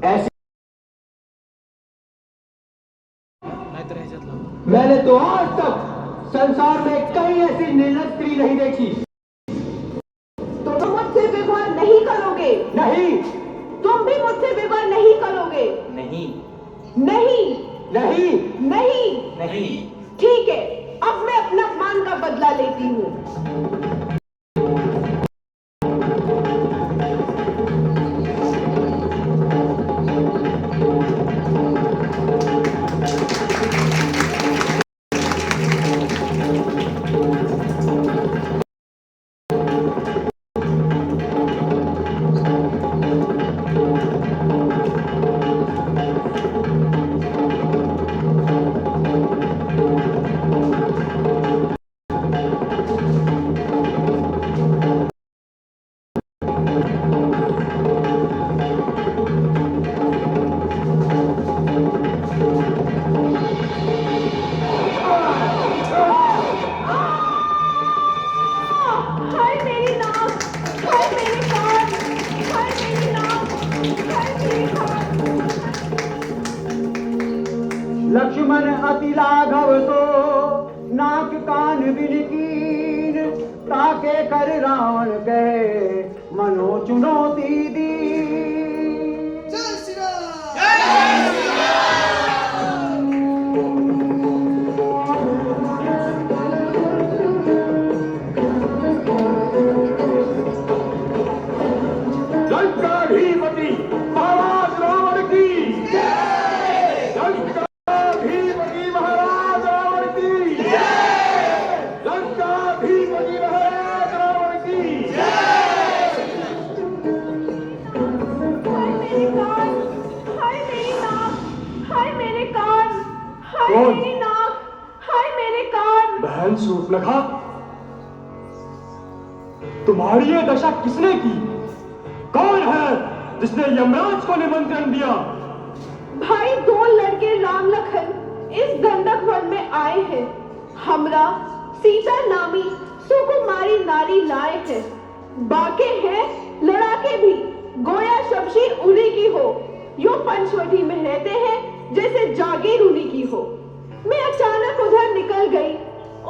ऐसी मैंने तो आज तक संसार में कहीं ऐसी निर्लज स्त्री नहीं देखी। तो तुम मुझसे विवाह नहीं करोगे? नहीं। तुम भी मुझसे विवाह नहीं करोगे? नहीं नहीं नहीं नहीं नहीं। ठीक है, अब मैं अपना अपमान का बदला लेती हूँ। लक्ष्मण अति लाघव तो नाक कान बिनकीन, ताके कर रावण कहे मनो चुनौती दी। जय श्री राम। लंकाधीपति महाराज रावण की जय। लंकाधीपति महाराज रावण की जय। लंकाधीपति महाराज रावण की जय। हाय मेरी नाक, हाय मेरे कान, हाय कौन? मेरी नाक, हाय मेरे कान। बहन शूर्पणखा, तुम्हारी ये दशा किसने की? कौन है जिसने यमराज को निमंत्रण दिया? भाई, दो लड़के राम लखन इस गंडक वन में आए हैं। हमरा सीता नामी सुकुमारी नारी लाए हैं। बाके हैं लड़ाके भी, गोया शमशीर उन्हीं की हो। यो पंचवटी में रहते हैं जैसे जागीर उन्हीं की हो। मैं अचानक उधर निकल गई,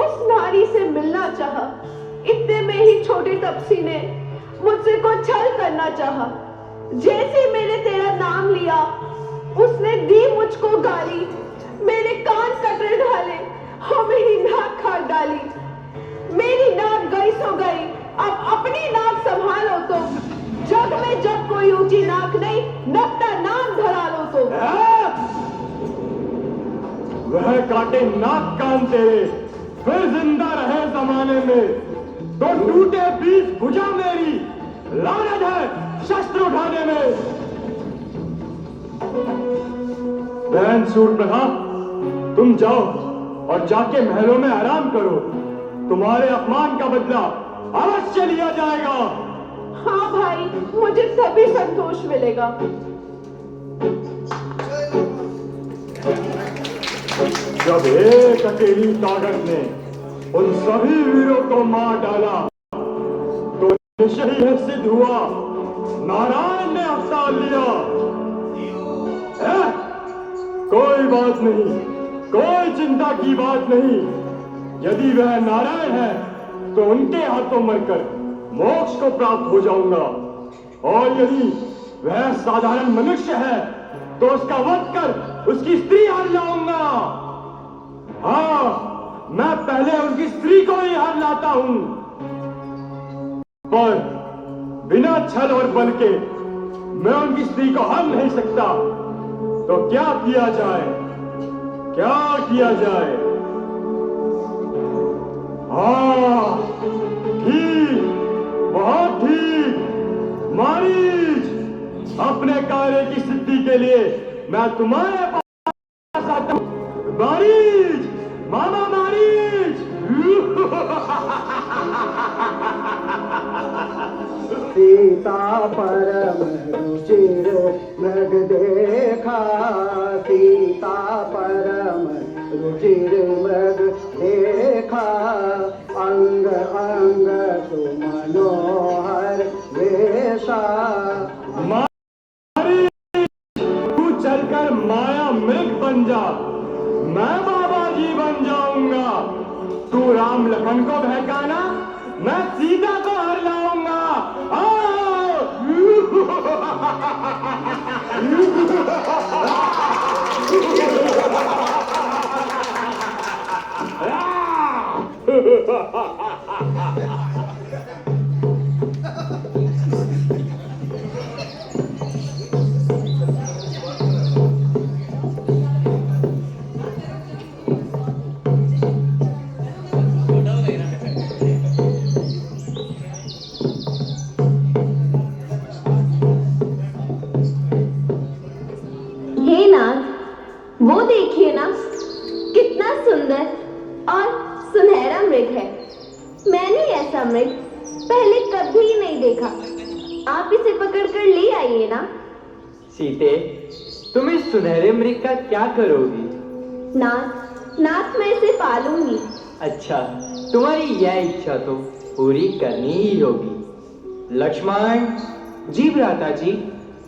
उस नारी से मिलना चाहा। इतने में ही छोटी तपसी ने मुझसे को छल करना चाहा। जैसे मैंने तेरा नाम लिया, उसने दी मुझको गाली, मेरे कान कतर ढाले और मेरी नाक काट डाली। मेरी नाक गई सो गई, अब अपनी नाक संभालो तो। जग में जब कोई ऊंची नाक नहीं, नकटा नाम धरा लो तो। वह काटे नाक कान तेरे, फिर जिंदा रहे जमाने में तो टूटे 20 भुजा मेरी, लानत है शस्त्र उठाने में। बहन शूर्पणखा, तुम जाओ और जाके महलों में आराम करो। तुम्हारे अपमान का बदला अवश्य लिया जाएगा। हाँ भाई, मुझे तभी संतोष मिलेगा। जब एक अकेली ताकत ने उन सभी वीरों को मार डाला तो निश्चय ही सिद्ध हुआ नारायण ने अवतार लिया। कोई बात नहीं, कोई चिंता की बात नहीं। यदि वह नारायण है तो उनके हाथों मरकर मोक्ष को प्राप्त हो जाऊंगा, और यदि वह साधारण मनुष्य है तो उसका वध कर उसकी स्त्री हर लाऊंगा। हाँ, मैं पहले उनकी स्त्री को ही हर लाता हूं, पर बिना छल और बल के मैं उनकी स्त्री को हर नहीं सकता। तो क्या किया जाए, क्या किया जाए? हाँ ठीक, बहुत ठीक। मारीच, अपने कार्य की सिद्धि के लिए मैं तुम्हारे पास आता हूं। मारीच, मामा मारीच। सीता परम रुचिर मृग देखा, सीता परम रुचिर मृग देखा, अंग अंग तु मनोहर वेशा। ठहरकर माया मृग बन जा, मैं बाबा जी बन जाऊंगा। तू राम लखन को बहकाना, मैं सीता को हर लाऊंगा। हे नाथ, वो देखिए ना, कितना सुंदर और सुनहरा मृग है। मैंने ऐसा मृग पहले कभी नहीं देखा। आप इसे पकड़कर ले आइए ना। सीते, तुम इस सुनहरे मृग का क्या करोगी? नाथ, मैं इसे पालूंगी। अच्छा, तुम्हारी यह इच्छा तो पूरी करनी ही होगी। लक्ष्मण जी, भ्राता जी,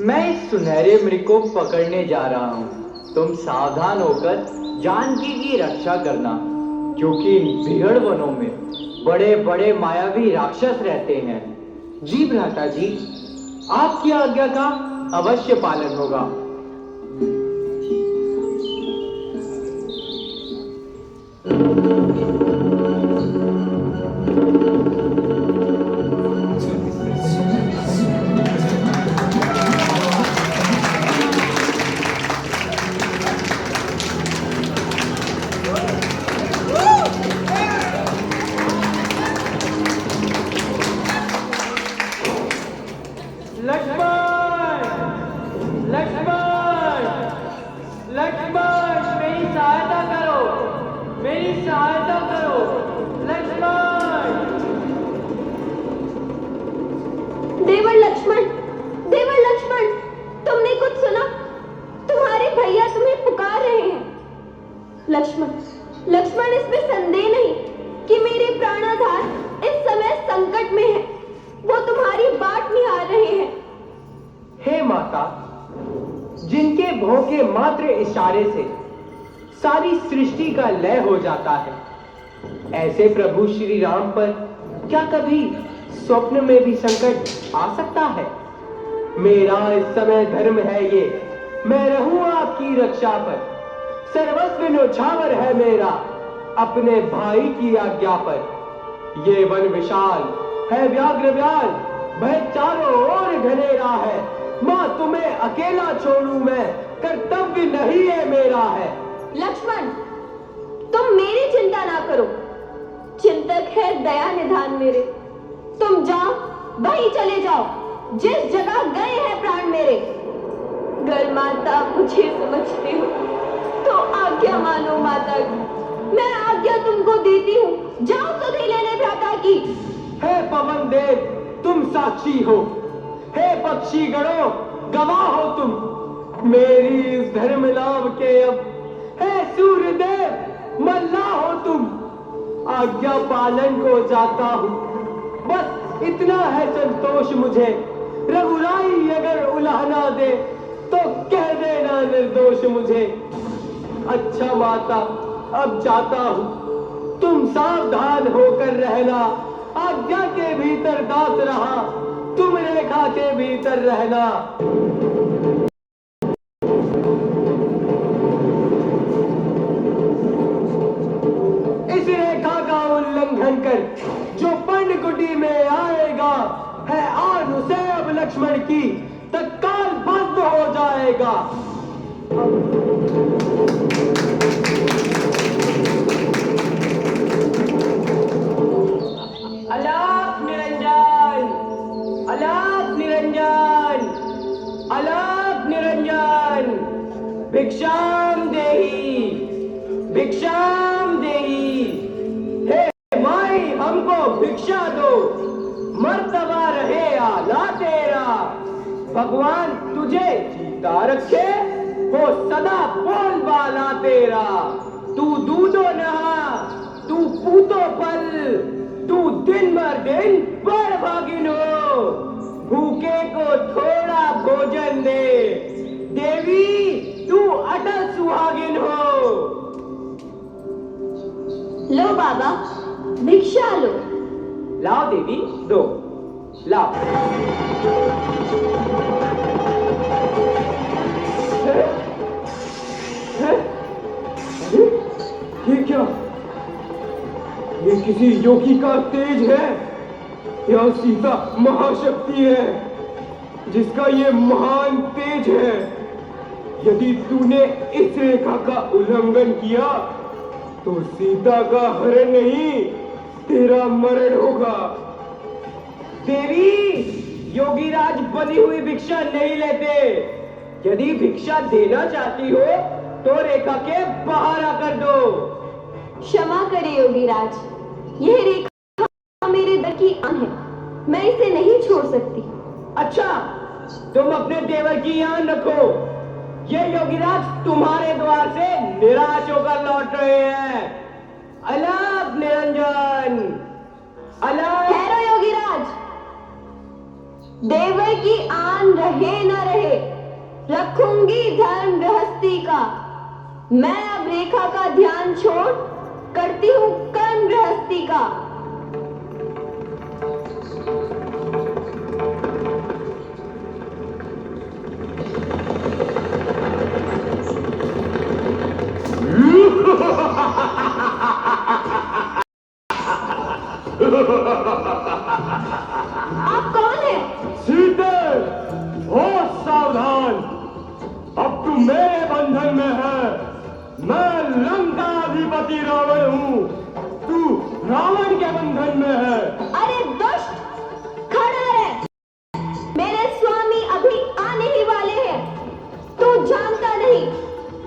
मैं इस सुनहरे मृग को पकड़ने जा रहा हूँ। तुम सावधान होकर जानकी की रक्षा करना, क्योंकि इन बिहड़ वनों में बड़े बड़े मायावी राक्षस रहते हैं। जी भ्राता जी, आपकी आज्ञा का अवश्य पालन होगा। लक्ष्मण, मेरी सहायता करो, मेरी सहायता करो, लक्ष्मण। देवर लक्ष्मण, तुमने कुछ सुना? तुम्हारे भैया तुम्हें पुकार रहे हैं। लक्ष्मण, इसमें संदेह नहीं कि मेरे प्राणाधार इस समय संकट में है। वो तुम्हारी बाट निहार रहे हैं। हे माता, जिनके भौंके मात्र इशारे से सारी सृष्टि का लय हो जाता है, ऐसे प्रभु श्री राम पर क्या कभी स्वप्न में भी संकट आ सकता है? मेरा इस समय धर्म है ये, मैं रहूं आपकी रक्षा पर। सर्वस्व न्योछावर है मेरा अपने भाई की आज्ञा पर। ये वन विशाल है, व्याघ्र व्याल, भय चारों ओर घनेरा है। मां, तुम्हें अकेला छोड़ूं मैं, कर्तव्य नहीं है मेरा है। लक्ष्मण, तुम मेरी चिंता ना करो। चिंतक है दया निधान मेरे। तुम जाओ, वहीं चले जाओ जिस जगह गए हैं प्राण मेरे। गर माता मुझे समझती हो तो आज्ञा मानो माता की। मैं आज्ञा तुमको देती हूँ, जाओ सुधि लेने भ्राता की। हे पवन देव, तुम साक्षी हो। हे पक्षी गणों, गवाह हो तुम मेरी इस धर्म लाभ के अब। हे सूर्यदेव, मल्लाह हो तुम। आज्ञा पालन को जाता हूँ, बस इतना है संतोष मुझे। रघुराई अगर उलाहना दे तो कह देना निर्दोष मुझे। अच्छा माता, अब जाता हूँ, तुम सावधान होकर रहना। आज्ञा के भीतर दास रहा, तुम रेखा के भीतर रहना। इस रेखा का उल्लंघन कर जो पर्णकुटी में आएगा, है आन उसे अब लक्ष्मण की तत्काल भस्म हो जाएगा। अलाप निरंजन, अलाप निरंजन, अलाप निरंजन, भिक्षाम देहि, भिक्षाम देहि। हे माई, हमको भिक्षा दो, मर्तबा रहे आला तेरा। भगवान तुझे जीता रखे, हो सदा बोल बाला तेरा। तू दूधो नहा, तू पूतो फल, तू दिन भर दिन बड़ भागिन हो। भूखे को थोड़ा भोजन दे, देवी बाबा, भिक्षा लो। लाओ देवी, दो, लाओ। ये क्या? ये किसी योगी का तेज है या सीता महाशक्ति है जिसका ये महान तेज है? यदि तूने इस रेखा का उल्लंघन किया तो सीता का हरण नहीं, तेरा मरण होगा। देवी, योगीराज बनी हुई भिक्षा नहीं लेते। यदि भिक्षा देना चाहती हो तो रेखा के बाहर आकर दो। क्षमा करे योगीराज, यह रेखा मेरे दर की आन है, मैं इसे नहीं छोड़ सकती। अच्छा, तुम अपने देवर की आन रखो। ये योगीराज तुम्हारे द्वार से निराश होकर लौट रहे हैं। अलग निरंजन, अलग। ठहरो योगीराज, देवर की आन रहे न रहे, रखूंगी धर्म गृहस्थी का। मैं अब रेखा का ध्यान छोड़ करती हूँ कर्म गृहस्थी का। आप कौन है? सीते, हो सावधान, अब तू मेरे बंधन में है। मैं लंकाधिपति रावण हूँ, तू रावण के बंधन में है। अरे दुष्ट, खड़ा रह, मेरे स्वामी अभी आने ही वाले हैं। तू जानता नहीं,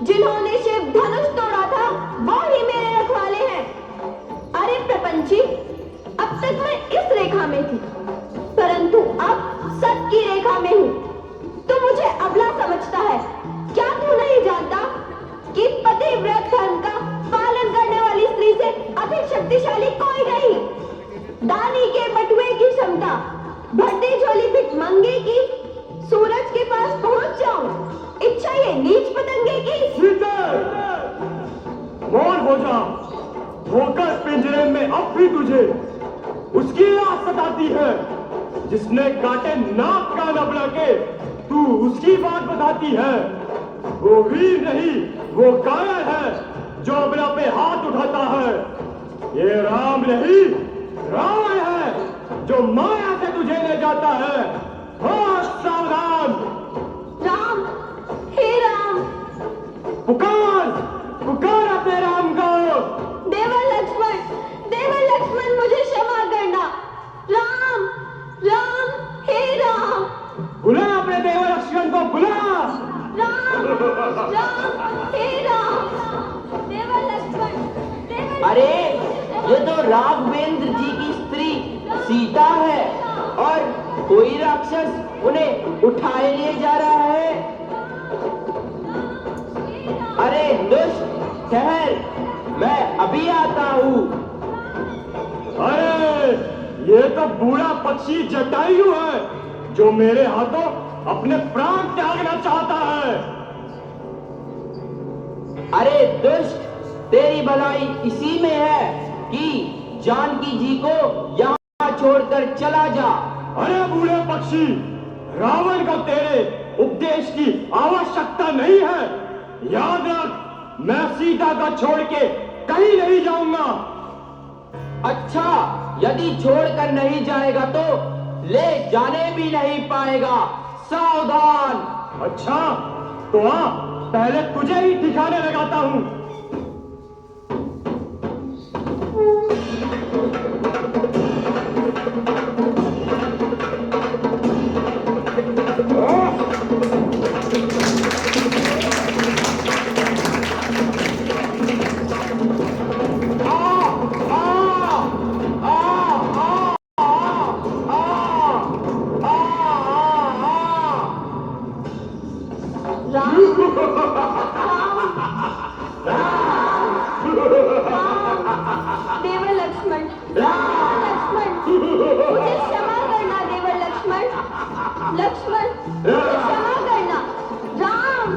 जिन्होंने शिव धनुष तोड़ा था वो ही मेरे रखवाले हैं। अरे प्रपंची, अब तक मैं इस रेखा में थी, परंतु अब सत की रेखा में हूँ। तू मुझे अबला समझता है। क्या तू नहीं जानता कि पतिव्रत धर्म का पालन करने वाली स्त्री से अधिक शक्तिशाली कोई नहीं। दानी के बटुए की क्षमता, भट्टी झोली भिखमंगे की, सूरज के पास पहुंच जाऊं, इच्छा ये नीच पतंगे की। सीते, मौन हो जा। होकर पिंजरे में अब भी तुझे उसकी याद सताती है जिसने काटे नाक कान अपना के तू उसकी बात बताती है। वो वीर नहीं, वो कायर है जो अपना पे हाथ उठाता है। ये राम नहीं, रावण है जो माया से तुझे ले जाता है। होश सावधान। राम, हे राम, पुकार, पुकार अपने राम को। देवर लक्ष्मण मुझे क्षमा करना। राम, राम, हे राम। बुला अपने देवर लक्ष्मण को, बुला। राम, राम, हे राम। देवर लक्ष्मण, अरे, ये तो राघवेंद्र जी की स्त्री सीता है और कोई राक्षस उन्हें उठाए लिए जा रहा है। अरे दुष्ट, ठहर, मैं अभी आता हूँ। अरे, ये तो बूढ़ा पक्षी जटायु है जो मेरे हाथों अपने प्राण त्यागना चाहता है। अरे दुष्ट, तेरी भलाई इसी में है कि जानकी जी को यहाँ छोड़कर चला जा। अरे बूढ़े पक्षी, रावण को तेरे उपदेश की आवश्यकता नहीं है। याद रख, मैं सीता का छोड़ के कहीं नहीं जाऊंगा। अच्छा, यदि छोड़कर नहीं जाएगा तो ले जाने भी नहीं पाएगा। सावधान। अच्छा, तो आ, पहले तुझे ही ठिकाने लगाता हूं। देवर लक्ष्मण, लक्ष्मण, मुझे क्षमा करना। देवर लक्ष्मण, लक्ष्मण, मुझे क्षमा करना। राम,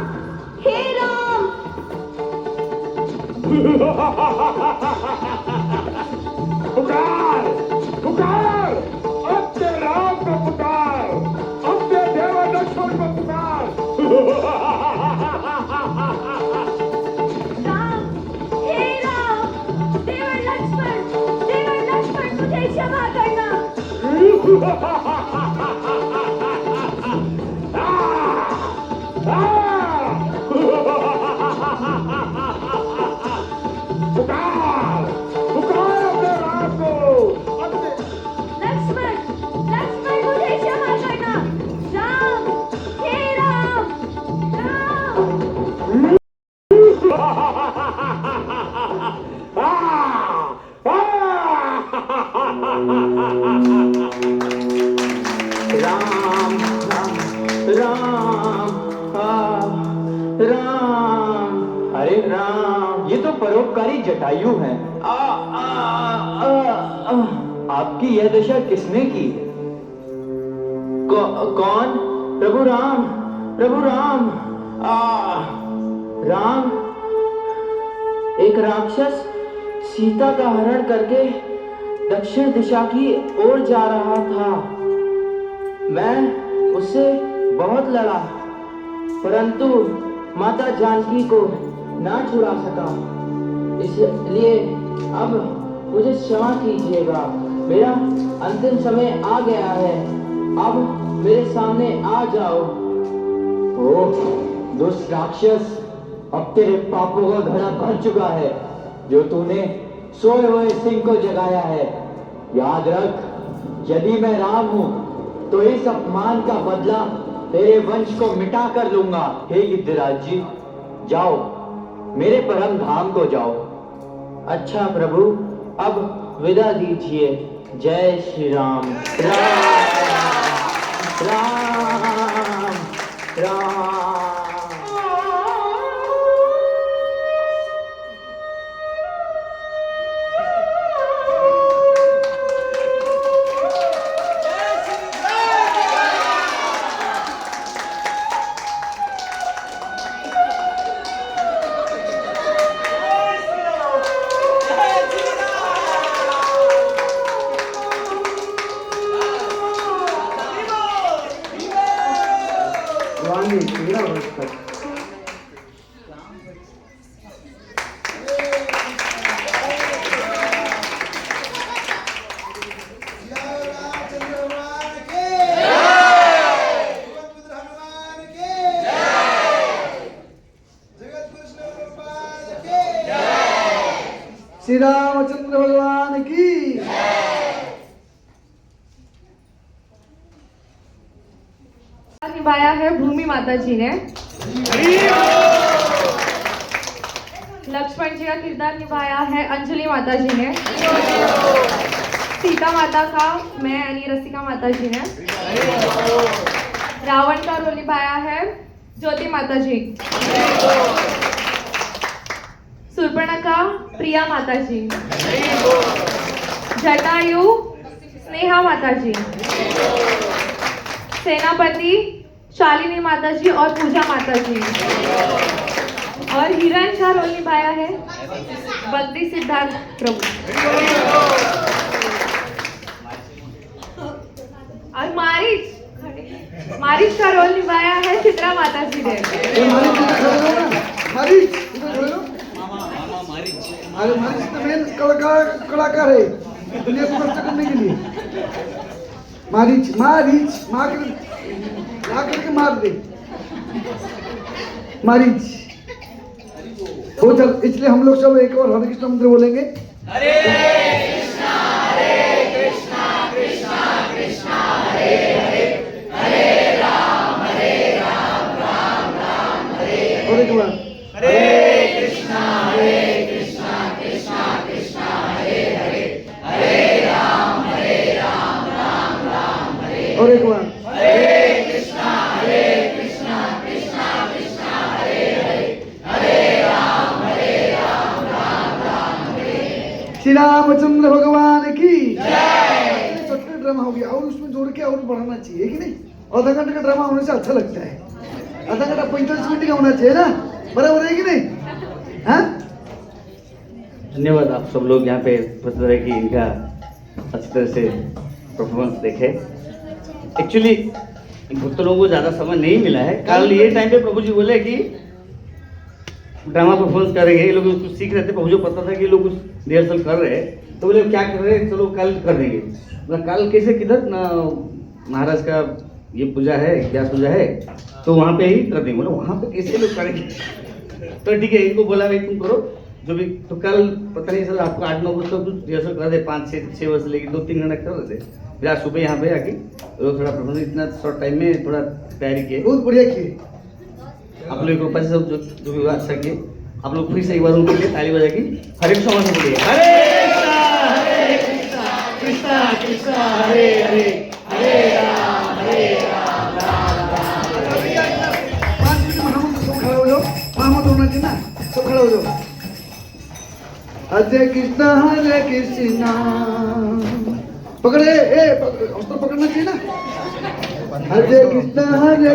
हे राम। पुकार पुकार अपने राम को। लक्ष्मण, लक्ष्मण मुझे क्षमा करना। राम, हे राम, राम। राम राम राम। अरे राम, ये तो परोपकारी जटायु हैं। आपकी यह दशा किसने की? कौन? प्रभु राम, प्रभु राम। राम, एक राक्षस सीता का हरण करके दक्षिण दिशा की ओर जा रहा था। मैं उससे बहुत लड़ा, परंतु माता जानकी को ना छुड़ा सका। इसलिए अब मुझे क्षमा कीजिएगा। मेरा अंतिम समय आ गया है। अब मेरे सामने आ जाओ। ओह दुष्ट राक्षस, अब तेरे पापों का घड़ा भर चुका है जो तूने सोए हुए सिंह को जगाया है। याद रख, यदि मैं राम हूं तो इस अपमान का बदला तेरे वंश को मिटा कर लूंगा। हे गिद्धराज जी, जाओ, मेरे परम धाम को जाओ। अच्छा प्रभु, अब विदा दीजिए। जय श्री राम। राम राम राम। श्री रामचंद्र भगवान की। निभाया है भूमि माता जी ने। लक्ष्मण जी का किरदार निभाया है अंजलि माता जी ने। सीता माता का मैं यानी रसिका माता जी ने। रावण का रोल निभाया है ज्योति माता जी। सुर्पणखा प्रिया माता जी। जटायु स्नेहा माता जी। सेनापति शालिनी माता जी और पूजा माता जी। और हीरोइन का रोल निभाया है बद्री सिद्धार्थ प्रभु। और मारिच का रोल निभाया है चित्रा माता जी ने। अरे मारिच तो मेन कलाकार है दुनिया को नष्ट करने के लिए। मारिच मार करके मार दे मारिच। वो चल, इसलिए हम लोग सब एक और हरे कृष्ण मंत्र बोलेंगे। हरे कृष्णा कृष्णा कृष्णा हरे हरे, हरे राम राम राम हरे और एक बार हरे कृष्णा कृष्णा कृष्णा हरे हरे, हरे राम राम राम हरे। और एक बार हरे कृष्णा कृष्णा कृष्णा हरे हरे, हरे राम राम राम हरे। श्री रामचंद्र भगवान की जय। छोटा ड्रामा हो गया और उसमें जोड़ के और बढ़ाना चाहिए कि नहीं? आधा घंटे का ड्रामा होने से अच्छा लगता है। आधा घंटा 45 मिनट का होना चाहिए ना, बराबर है कि नहीं? हाँ, धन्यवाद आप सब लोग यहाँ पे प्रस्तुत की इनका अच्छी तरह से परफॉर्मेंस देखे। एक्चुअली भक्तों को ज़्यादा समय नहीं मिला है। कल ये टाइम पे प्रभु जी बोले कि ड्रामा परफॉर्मेंस करेंगे। ये लोग कुछ सीख रहे थे, प्रभु जी को पता था कि ये लोग कुछ रिहर्सल कर रहे हैं, तो बोले क्या कर रहे हैं, चलो कल कर देंगे। बोला कल कैसे किधर ना महाराज का ये पूजा है, व्यास पूजा है, तो वहाँ पे ही कर देंगे। बोला वहाँ पे कैसे लोग करेंगे? तो ठीक है, इनको बोला भाई तुम करो जो भी। तो कल पता नहीं सर आपको 8-9 बजे तक रिहर्सल करा दे, 5-6 बजे लेके 2-3 घंटा कर रहे थे। फिर आज सुबह यहाँ पे आके लोग थोड़ा परफॉर्मेंस इतना शॉर्ट टाइम में थोड़ा तैयारी किए। बहुत बढ़िया किए। आप लोग को पैसे सब जो भी हुआ अच्छा किए। आप लोग फिर से एक बार उनके लिए ताली बजा के हरे कृष्णा से बोलिए हरे कृष्णा कृष्णा कृष्णा हरे हरे हरे राम राम राम। 5 मिनट महामंत्र सब खड़ा हो जाओ, महामंत्र होना चाहिए ना, सब खड़ा हो जाओ। हरे कृष्णा पकड़े, अस्त्र पकड़ना चाहिए ना। हरे कृष्णा हरे